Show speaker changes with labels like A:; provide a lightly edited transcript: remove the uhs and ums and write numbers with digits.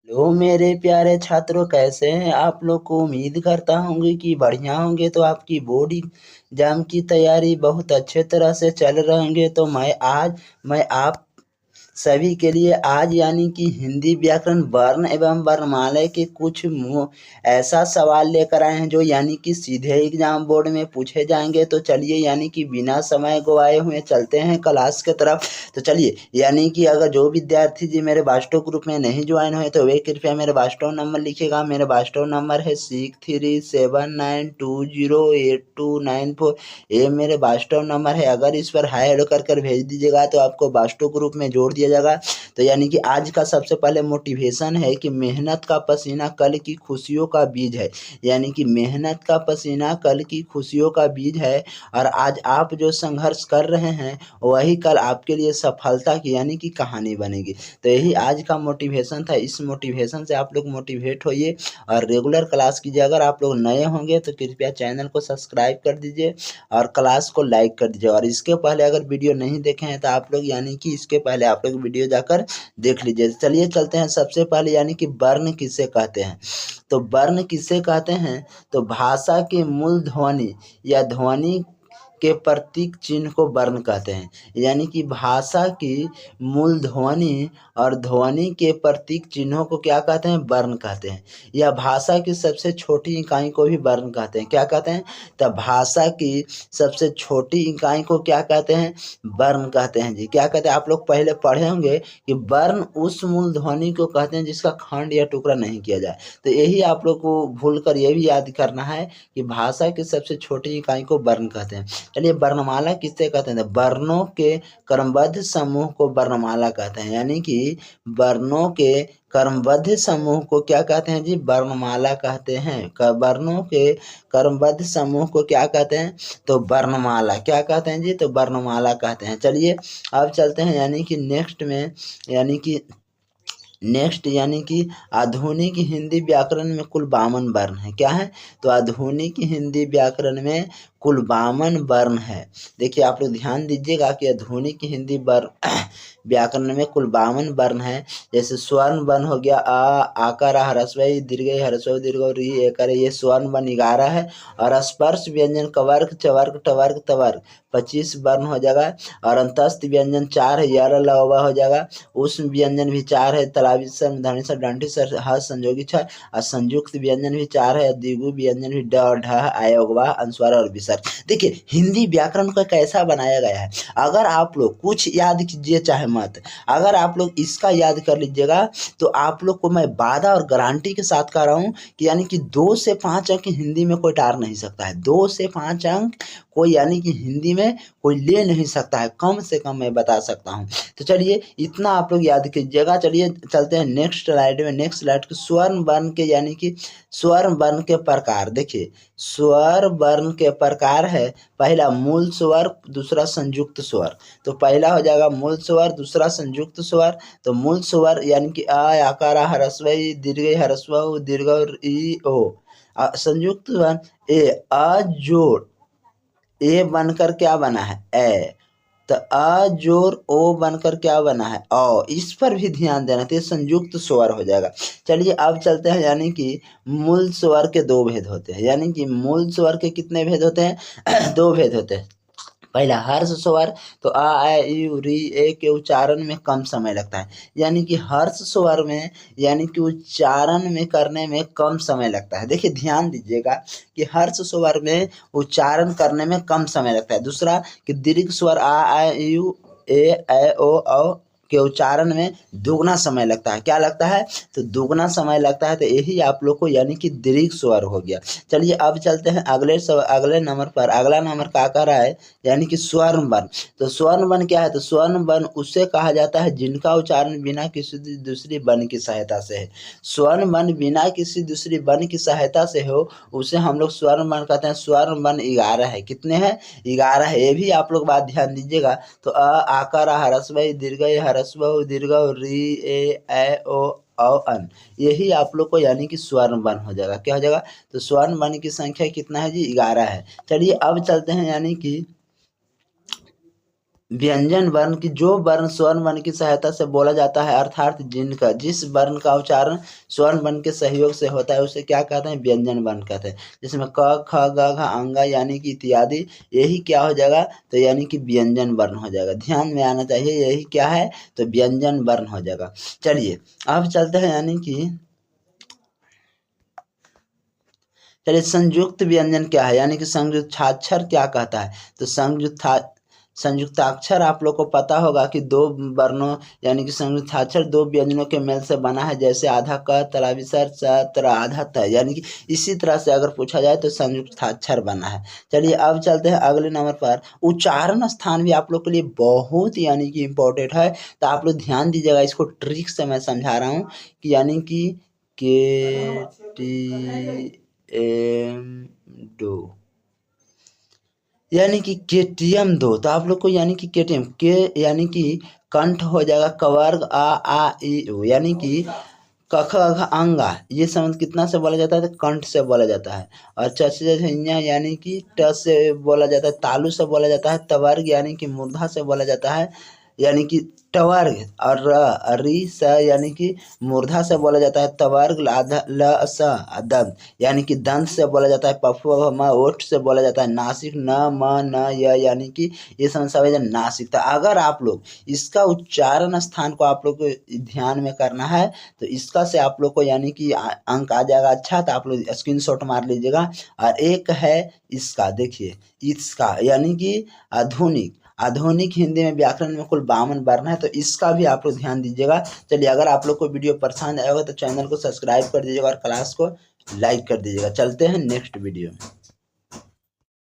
A: Hello मेरे प्यारे छात्रों, कैसे हैं आप लोग को। उम्मीद करता हूँ कि बढ़िया होंगे। तो आपकी बोर्ड एग्जाम की तैयारी बहुत अच्छे तरह से चल रहे होंगे। तो मैं आप सभी के लिए आज यानी कि हिंदी व्याकरण वर्ण एवं वर्णमाला के कुछ ऐसा सवाल लेकर आए हैं जो यानी कि सीधे एग्जाम बोर्ड में पूछे जाएंगे। तो चलिए यानी कि बिना समय गवाए हुए चलते हैं क्लास की तरफ। तो चलिए यानी कि अगर जो विद्यार्थी जी मेरे वाट्सएप ग्रुप में नहीं ज्वाइन हुए तो वे कृपया मेरे वाट्सएप नंबर लिखिएगा। मेरा वाट्सएप नंबर है 6379208294। ये मेरे वाट्सएप नंबर है। अगर इस पर हाय हेलो कर भेज दीजिएगा तो आपको वाट्सएप ग्रुप में जोड़ दिया जाएगा। तो यानी कि आज का सबसे पहले मोटिवेशन है कि मेहनत का पसीना कल की खुशियों का बीज है। यानी कि मेहनत का पसीना कल की खुशियों का बीज है और आज आप जो संघर्ष कर रहे हैं वही कल आपके लिए सफलता की यानी कि कहानी बनेगी। तो यही आज का मोटिवेशन था। इस मोटिवेशन से आप लोग मोटिवेट होइए और रेगुलर क्लास कीजिए। अगर आप लोग नए होंगे तो कृपया चैनल को सब्सक्राइब कर दीजिए और क्लास को लाइक कर दीजिए। और इसके पहले अगर वीडियो नहीं देखे हैं तो आप लोग यानी कि इसके पहले आप लोग वीडियो जाकर देख लीजिए। चलिए चलते हैं सबसे पहले यानी कि वर्ण किसे कहते हैं। तो वर्ण किसे कहते हैं तो भाषा के मूल ध्वनि या ध्वनि के प्रतीक चिन्ह को वर्ण कहते हैं। यानी कि भाषा की मूल ध्वनि और ध्वनि के प्रतीक चिन्हों को क्या कहते हैं, वर्ण कहते हैं। या भाषा की सबसे छोटी इकाई को भी वर्ण कहते हैं। क्या कहते हैं, तो भाषा की सबसे छोटी इकाई को क्या कहते हैं, वर्ण कहते हैं जी। क्या कहते हैं, आप लोग पहले पढ़े होंगे कि वर्ण उस मूल ध्वनि को कहते हैं जिसका खंड या टुकड़ा नहीं किया जाए। तो यही आप लोग को भूल कर ये भी याद करना है कि भाषा की सबसे छोटी इकाई को वर्ण कहते हैं। चलिए वर्णमाला किससे कहते हैं, वर्णों के क्रमबद्ध समूह को वर्णमाला कहते हैं। यानी कि वर्णों के क्रमबद्ध समूह को क्या कहते हैं जी, वर्णमाला कहते हैं। वर्णों के क्रमबद्ध समूह को क्या कहते हैं, तो वर्णमाला क्या कहते हैं जी, तो वर्णमाला कहते हैं। चलिए अब चलते हैं यानी कि नेक्स्ट यानी कि आधुनिक हिंदी व्याकरण में कुल 52 वर्ण है। क्या है, तो आधुनिक हिंदी व्याकरण में कुल 52 वर्ण है। देखिए आप लोग ध्यान दीजिएगा कि आधुनिक हिंदी व्याकरण में कुल 52 वर्ण है। जैसे स्वर्ण वर्ण हो गया आ, आकार, ह्रस्व ई, दीर्घ ई, ह्रस्व दीर्घ री, एकर, ये स्वर्ण वर्ण 11 है। और स्पर्श व्यंजन कवर्ग, चवर्ग, टवर्ग, तवर्ग 25 वर्ण हो जाएगा। और अंतस्थ व्यंजन 4 है, यर लवा हो जाएगा। उष्म व्यंजन भी 4 है, तलावी सर, धनी सर, डंठी सर, ह संयोगी 6। और संयुक्त व्यंजन भी 4 है, द्विगु व्यंजन भी ड, ढ, आयोगवा, अनुस्वार और विसर्ग। देखिए हिंदी व्याकरण को कैसा बनाया गया है। अगर आप लोग कुछ याद कीजिए चाहे मत, अगर आप लोग इसका याद कर लीजिएगा तो आप लोग को मैं वादा और गारंटी के साथ कह रहा हूँ कि यानी कि 2 से 5 अंक हिंदी में कोई टार नहीं सकता है। 2 से 5 अंक कोई यानी कि हिंदी में कोई ले नहीं सकता है, कम से कम मैं बता सकता हूँ। तो चलिए इतना आप लोग याद कीजिएगा। चलिए चलते हैं नेक्स्ट स्लाइड में। नेक्स्ट स्लाइड के स्वर्ण वर्ण के यानी कि स्वर्ण वर्ण के प्रकार। देखिए स्वर वर्ण के प्रकार है, पहला मूल स्वर, दूसरा संयुक्त स्वर। तो पहला हो जाएगा मूल स्वर, दूसरा संयुक्त स्वर। तो मूल स्वर यानी कि आ, आकार, ह्रस्व ई, दीर्घ ह्रस्व उ, दीर्घ ई, ओ। संयुक्त स्वर ए, अ जोड़ ए बनकर क्या बना है, ए। तो अ जोर ओ बनकर क्या बना है, औ। इस पर भी ध्यान देना, तो ये संयुक्त स्वर हो जाएगा। चलिए अब चलते हैं यानी कि मूल स्वर के 2 भेद होते हैं। यानी कि मूल स्वर के कितने भेद होते हैं 2 भेद होते हैं। पहला हर्ष स्वर, तो आ, ई, उ, री, ए के उच्चारण में कम समय लगता है। यानी कि हर्ष स्वर में यानी कि उच्चारण में करने में कम समय लगता है। देखिए ध्यान दीजिएगा कि हर्ष स्वर में उच्चारण करने में कम समय लगता है। दूसरा कि दीर्घ स्वर आ, यू, ए, ओ, औ के उच्चारण में दुगना समय लगता है। क्या लगता है, तो दुगना समय लगता है। तो यही आप लोग को यानी कि दीर्घ स्वर हो गया। चलिए अब चलते हैं अगले नंबर पर। अगला नंबर क्या कह रहा है, यानी कि स्वर्ण वर्ण। तो स्वर्ण वर्ण क्या है, तो स्वर्ण वर्ण उसे कहा जाता है जिनका उच्चारण बिना किसी दूसरी वर्ण की सहायता से है। स्वर्ण वर्ण बिना किसी दूसरी वर्ण की सहायता से हो उसे हम लोग स्वर्ण वर्ण कहते हैं। स्वर्ण वर्ण 11 है। कितने हैं, 11 है। ये भी आप लोग बात ध्यान दीजिएगा। तो अ, आकार, ह्रस्व ई, दीर्घ ई, ह्रस्व उ, दीर्घ री, ए, ओ, औ, अन। यही आप लोग को यानी कि स्वर्ण वर्ण हो जाएगा। क्या हो जाएगा, तो स्वर्ण वर्ण की संख्या कितना है जी, 11 है। चलिए अब चलते हैं यानी कि व्यंजन वर्ण की जो वर्ण स्वर्ण वर्ण की सहायता से बोला जाता है, अर्थात जिनका जिस वर्ण का उच्चारण स्वर्ण वर्ण के सहयोग से होता है उसे क्या कहते हैं, व्यंजन वर्ण कहते हैं। जिसमें क ख ग घ अंगा यानी कि इत्यादि, यही क्या हो जाएगा, तो यानी कि व्यंजन वर्ण हो जाएगा। ध्यान में आना चाहिए, यही क्या है, तो व्यंजन वर्ण हो जाएगा। चलिए अब चलते हैं, यानी कि चलिए संयुक्त व्यंजन क्या है, यानी कि संयुक्ताक्षर क्या कहता है। तो संयुक्ताक्षर आप लोग को पता होगा कि दो वर्णों यानी कि संयुक्ताक्षर दो व्यंजनों के मेल से बना है, जैसे आधा क तरा विसर्ग स तरा आधा त, यानी कि इसी तरह से अगर पूछा जाए तो संयुक्ताक्षर बना है। चलिए अब चलते हैं अगले नंबर पर। उच्चारण स्थान भी आप लोग के लिए बहुत यानी कि इम्पोर्टेंट है, तो आप लोग ध्यान दीजिएगा, इसको ट्रिक से मैं समझा रहा हूँ कि यानी कि KTM2 यानी कि KTM2, तो आप लोग को यानी कि KTM के यानी कि कंठ हो जाएगा कवर्ग आ ई उ, यानी कि क ख ग अंगा, ये शब्द कितना से बोला जाता है, तो कंठ से बोला जाता है। और चछिया यानी कि ट से बोला जाता है, तालु से बोला जाता है, तवर्ग यानी कि मूर्धा से बोला जाता है, यानी कि टवर्ग। और री स यानी कि मूर्धा से बोला जाता है, तवर्ग ल स दंत यानी कि दंत से बोला जाता है, पफु म ओठ से बोला जाता है, नासिक न म न य यानी कि ये सब है नासिक। तो अगर आप लोग इसका उच्चारण स्थान को आप लोग को ध्यान में करना है, तो इसका से आप लोग को यानी कि अंक आ जाएगा। अच्छा, तो आप लोग स्क्रीनशॉट मार लीजिएगा। और एक है इसका, देखिए इसका यानी कि आधुनिक आधुनिक हिंदी में व्याकरण में कुल 52 वर्ण है, तो इसका भी आप लोग ध्यान दीजिएगा। चलिए अगर आप लोग को वीडियो पसंद आएगा तो चैनल को सब्सक्राइब कर दीजिएगा और क्लास को लाइक कर दीजिएगा। चलते हैं नेक्स्ट वीडियो में।